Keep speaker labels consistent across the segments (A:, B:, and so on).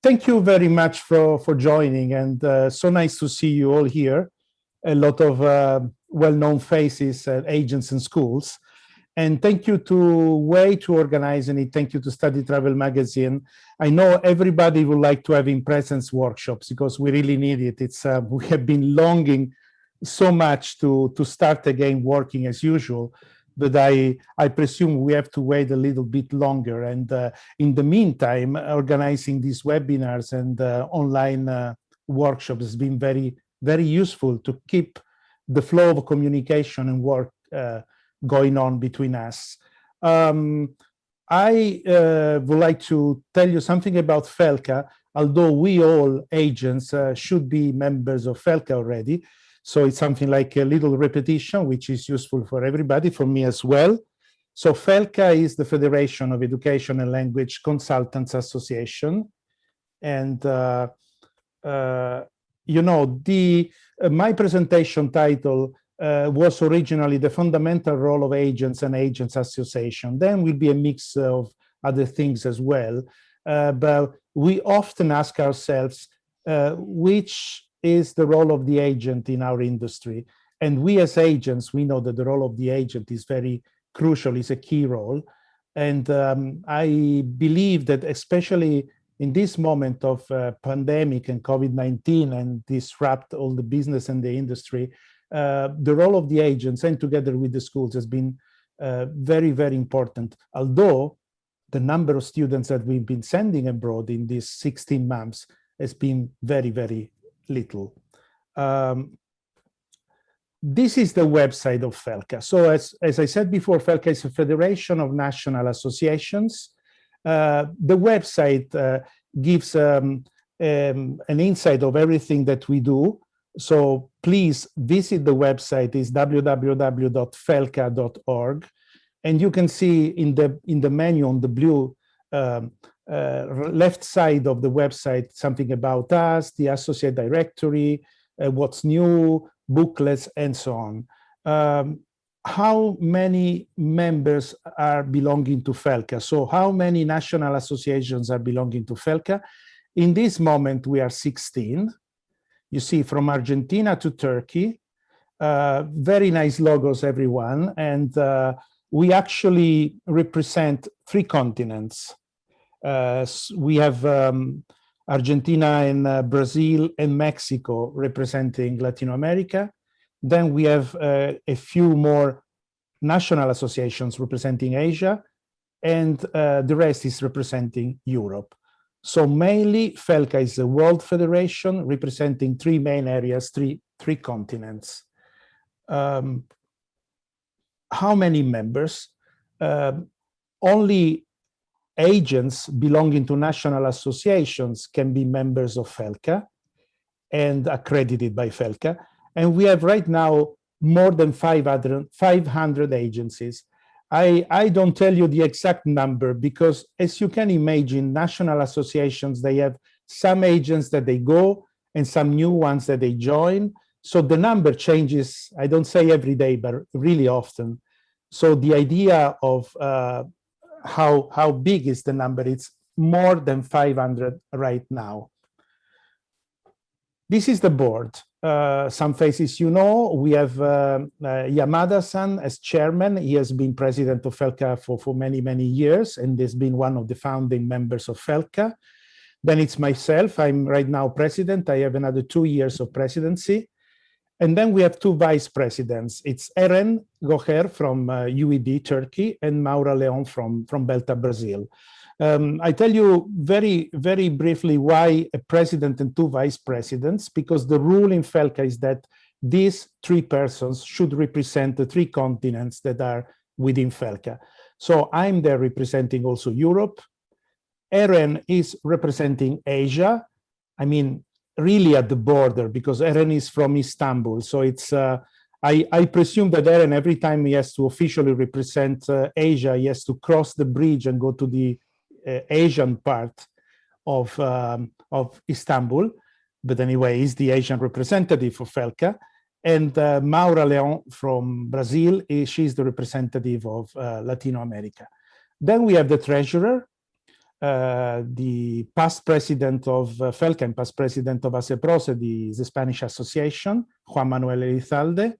A: Thank you very much for joining, and so nice to see you all here. A lot of well-known faces at agents and schools. And thank you to Way to organizing it. Thank you to Study Travel Magazine. I know everybody would like to have in-presence workshops because we really need it. It's we have been longing so much to start again working as usual, but I presume we have to wait a little bit longer. And in the meantime, organizing these webinars and online workshops has been very, very useful to keep the flow of communication and work going on between us. I would like to tell you something about FELCA, although we all agents should be members of FELCA already. So it's something like a little repetition, which is useful for everybody, for me as well. So FELCA is the Federation of Education and Language Consultants Association. And, you know, my presentation title was originally the fundamental role of agents and agents association. Then will be a mix of other things as well. But we often ask ourselves, which is the role of the agent in our industry? And we as agents, we know that the role of the agent is very crucial, is a key role. And I believe that especially in this moment of pandemic and COVID-19 and disrupt all the business and the industry, the role of the agents and together with the schools has been very, very important. Although the number of students that we've been sending abroad in these 16 months has been very, very little. This is the website of FELCA. So as I said before, FELCA is a federation of national associations. The website gives an insight of everything that we do. So please visit the website. Is www.felca.org, and you can see in the menu on the blue left side of the website something about us, the associate directory, what's new, booklets, and so on. How many members are belonging to FELCA? So how many national associations are belonging to FELCA? In this moment, we are 16. You see, from Argentina to Turkey. Very nice logos, everyone. And we actually represent 3 continents. We have Argentina and Brazil and Mexico representing Latin America. Then we have a few more national associations representing Asia, and the rest is representing Europe. So mainly FELCA is a world federation representing 3 main areas, three continents. How many members? Only agents belonging to national associations can be members of FELCA and accredited by FELCA. And we have right now more than 500 agencies. I don't tell you the exact number because, as you can imagine, national associations, they have some agents that they go and some new ones that they join. So the number changes, I don't say every day, but really often. So the idea of how big is the number, it's more than 500 right now. This is the board. Some faces you know. We have Yamada-san as chairman. He has been president of FELCA for many, many years, and has been one of the founding members of FELCA. Then it's myself. I'm right now president. I have another 2 years of presidency. And then we have 2 vice presidents. It's Eren Goher from UED, Turkey, and Maura Leon from Belta, Brazil. I tell you very, very briefly why a president and 2 vice presidents, because the rule in FELCA is that these 3 persons should represent the 3 continents that are within FELCA. So I'm there representing also Europe. Eren is representing Asia. I mean, really at the border, because Eren is from Istanbul. So it's, I presume that Eren, every time he has to officially represent Asia, he has to cross the bridge and go to the Asian part of Istanbul. But anyway, he's the Asian representative for FELCA. And Maura Leon from Brazil, she's the representative of Latino America. Then we have the treasurer. The past president of FELCA and past president of ACCREDITATION, the Spanish Association, Juan Manuel Elizalde.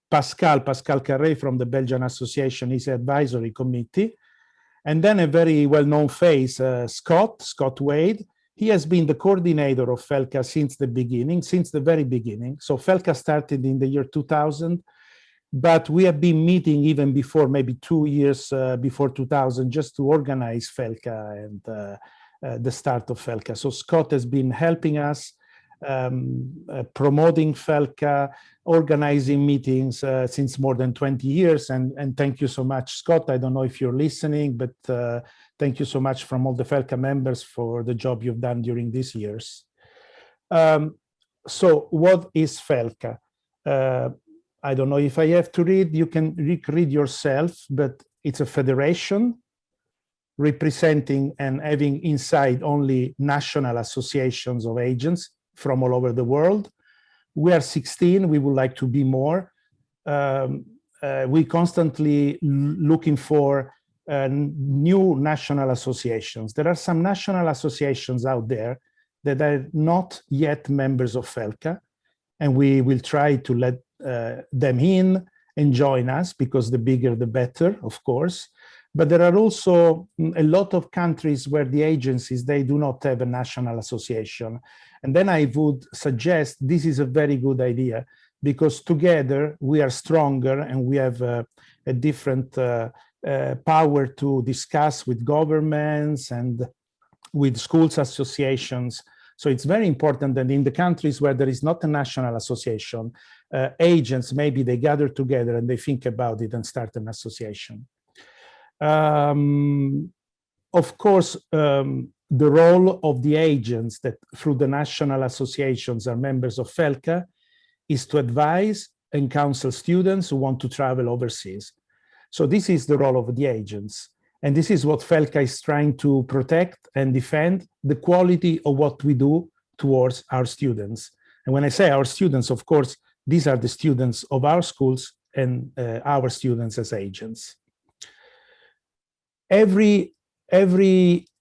A: Pascal Carré from the Belgian Association is advisory committee. And then a very well-known face, Scott Wade. He has been the coordinator of FELCA since the beginning, since the very beginning. So FELCA started in the year 2000, but we have been meeting even before, maybe 2 years before 2000, just to organize FELCA and the start of FELCA. So Scott has been helping us, promoting FELCA, organizing meetings since more than 20 years. And thank you so much, Scott. I don't know if you're listening, but thank you so much from all the FELCA members for the job you've done during these years. So what is FELCA? I don't know if I have to read, you can read yourself, but it's a federation representing and having inside only national associations of agents from all over the world. We are 16, we would like to be more. We constantly looking for new national associations. There are some national associations out there that are not yet members of FELCA, and we will try to let them in and join us, because the bigger the better, of course. But there are also a lot of countries where the agencies, they do not have a national association. And then I would suggest this is a very good idea, because together we are stronger and we have a different power to discuss with governments and with schools associations. So it's very important that in the countries where there is not a national association, agents, maybe they gather together and they think about it and start an association. Of course, the role of the agents that through the national associations are members of FELCA is to advise and counsel students who want to travel overseas. So this is the role of the agents. And this is what FELCA is trying to protect and defend, the quality of what we do towards our students. And when I say our students, of course, these are the students of our schools and our students as agents. Every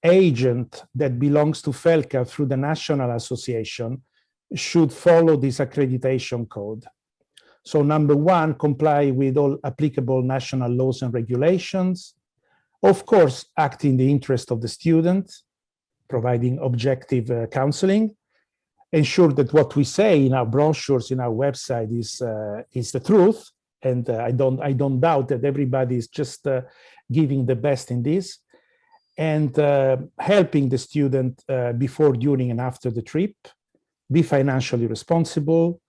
A: agent that belongs to FELCA through the National Association should follow this accreditation code. So number one, comply with all applicable national laws and regulations. Of course, act in the interest of the student, providing objective counseling. Ensure that what we say in our brochures, in our website is the truth. And I don't doubt that everybody is just giving the best in this. And helping the student before, during, and after the trip. Be financially responsible.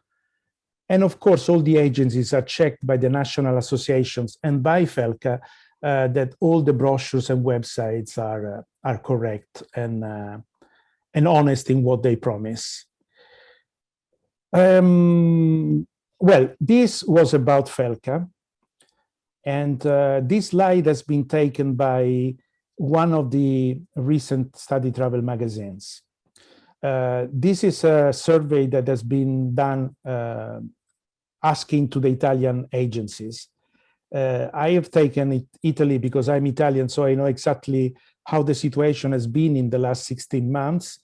A: And of course, all the agencies are checked by the national associations and by FELCA that all the brochures and websites are correct and honest in what they promise. Well, this was about FELCA. And this slide has been taken by one of the recent study travel magazines. This is a survey that has been done asking to the Italian agencies. I have taken Italy because I'm Italian, so I know exactly how the situation has been in the last 16 months.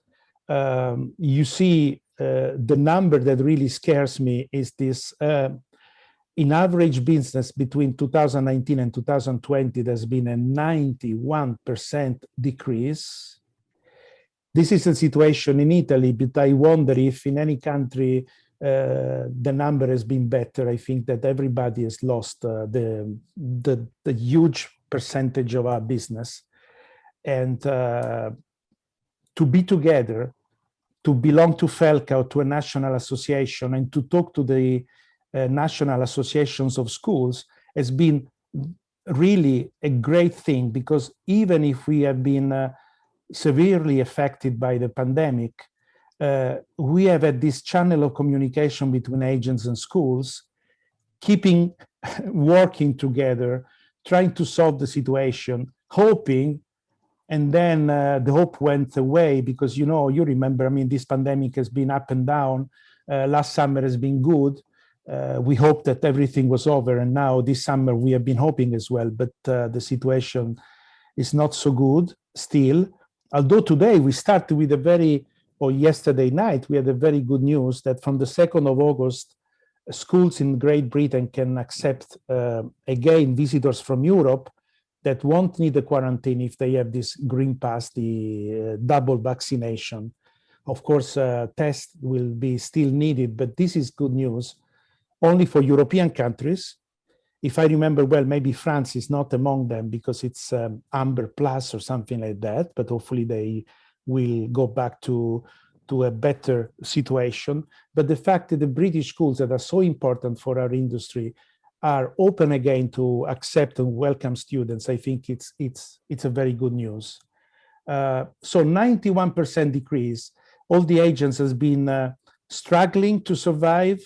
A: You see the number that really scares me is this, in average business between 2019 and 2020, there's been a 91% decrease. This is the situation in Italy, but I wonder if in any country the number has been better. I think that everybody has lost the huge percentage of our business. And to be together, to belong to FELCA or to a national association and to talk to the national associations of schools has been really a great thing, because even if we have been severely affected by the pandemic, we have had this channel of communication between agents and schools, keeping working together, trying to solve the situation, hoping, and then the hope went away because, you remember, I mean, this pandemic has been up and down. Last summer has been good. We hoped that everything was over, and now this summer we have been hoping as well, but the situation is not so good still. although today we started with or yesterday night, we had a very good news that from the 2nd of August, schools in Great Britain can accept again visitors from Europe that won't need a quarantine if they have this green pass, the double vaccination. Of course, tests will be still needed, but this is good news only for European countries. If I remember well, maybe France is not among them because it's Amber Plus or something like that, but hopefully they will go back to a better situation. But the fact that the British schools that are so important for our industry are open again to accept and welcome students, I think it's a very good news. So 91% decrease. All the agents has been struggling to survive.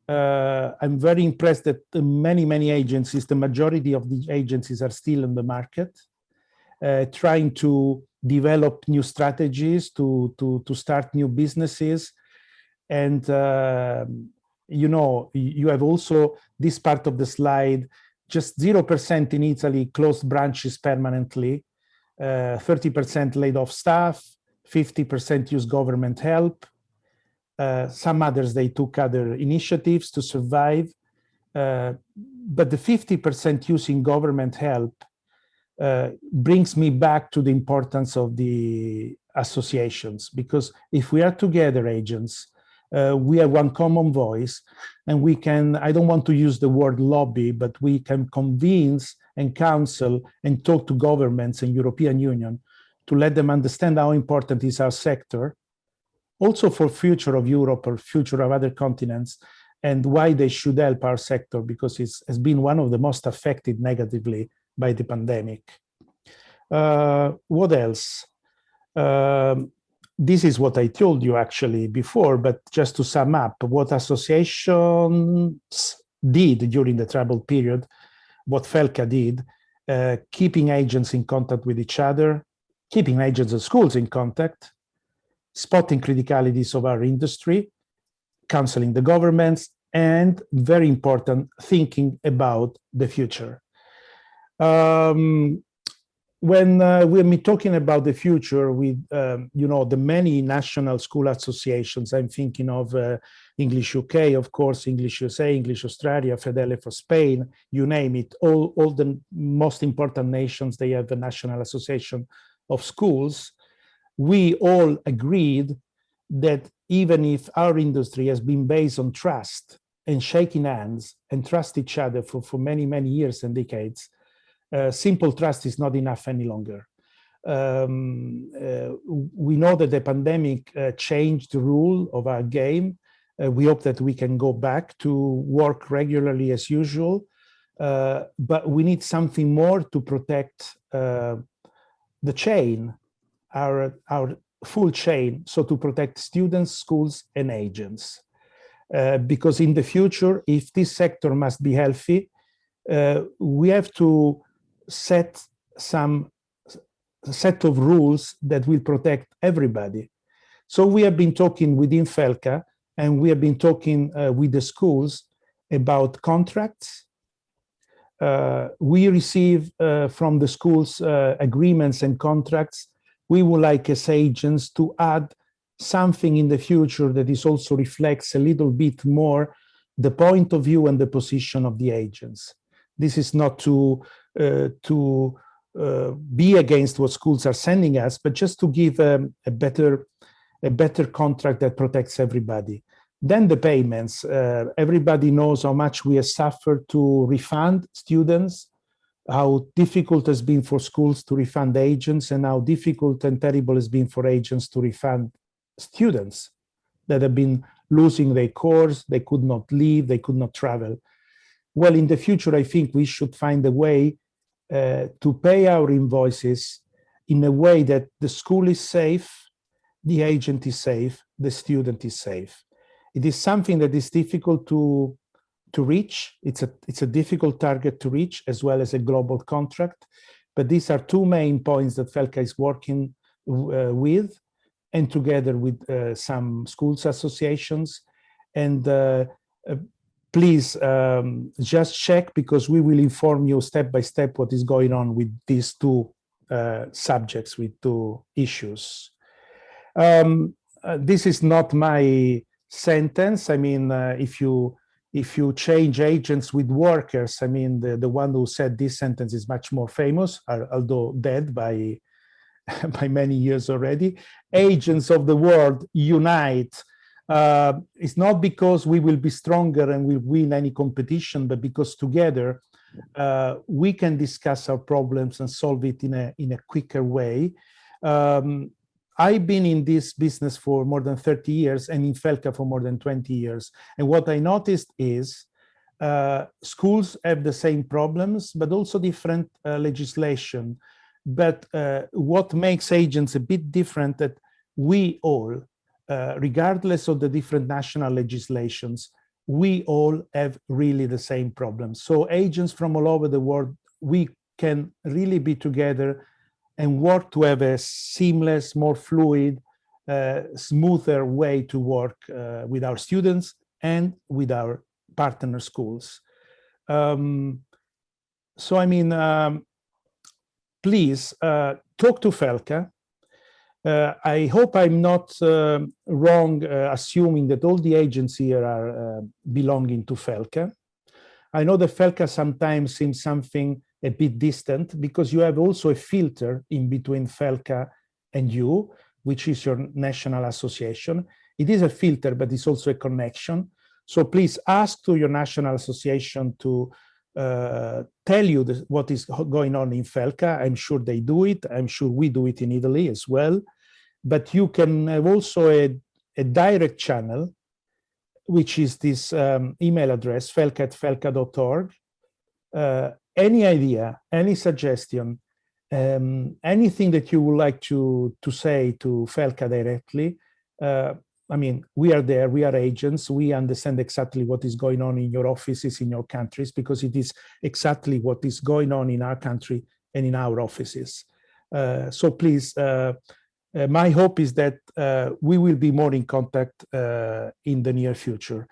A: I'm very impressed that many agencies, the majority of the agencies are still in the market, trying to develop new strategies to start new businesses. And you know, you have also this part of the slide, just 0% in Italy closed branches permanently, 30% laid off staff, 50% use government help. Some others, they took other initiatives to survive. But the 50% using government help brings me back to the importance of the associations, because if we are together agents, we have one common voice, and we can, I don't want to use the word lobby, but we can convince and counsel and talk to governments and European Union to let them understand how important is our sector, also for future of Europe or future of other continents, and why they should help our sector, because it has been one of the most affected negatively by the pandemic. What else? This is what I told you actually before, but just to sum up, what associations did during the troubled period, what FELCA did, keeping agents in contact with each other, keeping agents and schools in contact, spotting criticalities of our industry, counseling the governments, and very important, thinking about the future. When we're talking about the future with, you know, the many national school associations, I'm thinking of English UK, of course, English USA, English Australia, Fedele for Spain, you name it, all the most important nations, they have the National Association of Schools. We all agreed that even if our industry has been based on trust and shaking hands and trust each other for many years and decades, simple trust is not enough any longer. We know that the pandemic changed the rule of our game. We hope that we can go back to work regularly as usual, but we need something more to protect the chain, our full chain, so to protect students, schools, and agents. Because in the future, if this sector must be healthy, we have to set some set of rules that will protect everybody. So we have been talking within FELCA, and we have been talking with the schools about contracts. We receive from the schools agreements and contracts. We would like as agents to add something in the future that is also reflects a little bit more the point of view and the position of the agents. This is not to be against what schools are sending us, but just to give a better contract that protects everybody. Then the payments. Everybody knows how much we have suffered to refund students, how difficult it has been for schools to refund agents, and how difficult and terrible it's been for agents to refund students that have been losing their course, they could not leave, they could not travel. Well, in the future, I think we should find a way to pay our invoices in a way that the school is safe, the agent is safe, the student is safe. It is something that is difficult to reach. It's a difficult target to reach, as well as a global contract. But these are two main points that FELCA is working with, and together with some schools associations. And please just check, because we will inform you step by step what is going on with these two subjects, with two issues. This is not my sentence. I mean, if you change agents with workers, I mean, the one who said this sentence is much more famous, although dead by many years already. Agents of the world, unite. It's not because we will be stronger and will win any competition, but because together we can discuss our problems and solve it in a quicker way. I've been in this business for more than 30 years and in FELCA for more than 20 years. And what I noticed is schools have the same problems, but also different legislation. But what makes agents a bit different, that we all, regardless of the different national legislations, we all have really the same problems. So agents from all over the world, we can really be together and work to have a seamless, more fluid, smoother way to work with our students and with our partner schools. So, I mean, please talk to FELCA. I hope I'm not wrong assuming that all the agents here are belonging to FELCA. I know that FELCA sometimes seems something a bit distant, because you have also a filter in between FELCA and you, which is your national association. It is a filter, but it's also a connection. So please ask to your national association to tell you what is going on in FELCA. I'm sure they do it. I'm sure we do it in Italy as well. But you can have also a direct channel, which is this email address, felca@felca.org. Any idea, any suggestion, anything that you would like to say to FELCA directly, I mean, we are there, we are agents, we understand exactly what is going on in your offices, in your countries, because it is exactly what is going on in our country and in our offices. So please, my hope is that we will be more in contact in the near future.